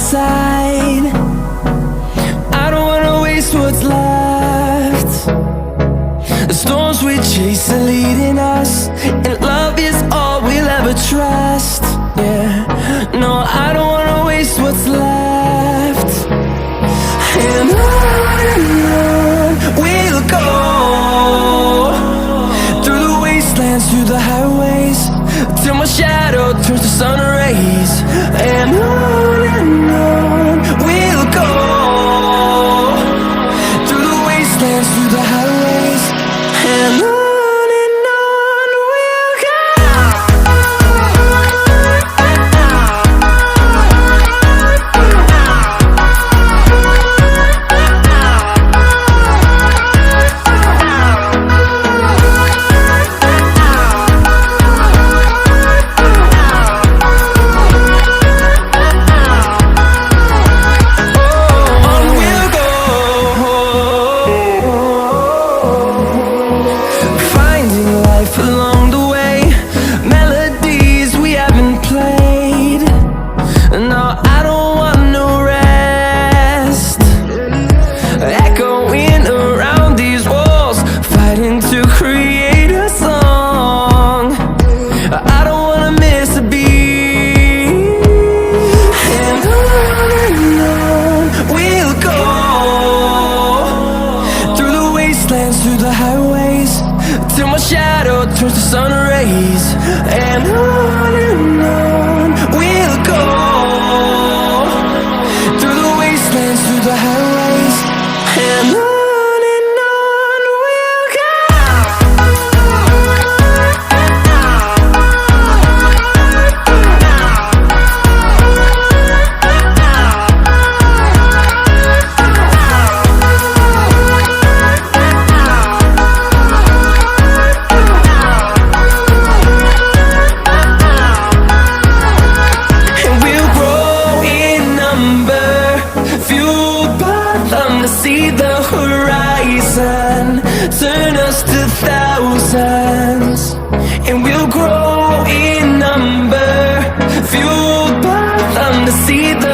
side. I don't wanna waste what's left. The storms we chase are leading us, and love is all we'll ever trust. Yeah, no, I don't wanna waste what's left. And on we'll go, through the wastelands, through the highways, till my shadow turns to sun rays. And on we'll go, through the wastelands, through the highways, and on we'll go. Along the way, melodies we haven't played. No, I don't want no rest. Echoing around these walls, fighting to create a song. I don't wanna miss a beat. And on we'll go, through the wastelands, through the highways, till my shadow turns to sun rays. And on we'll go, through the wastelands, through the highways, and on we'll go. To see the horizon, turn us to thousands, and we'll grow in number, fueled by them to see the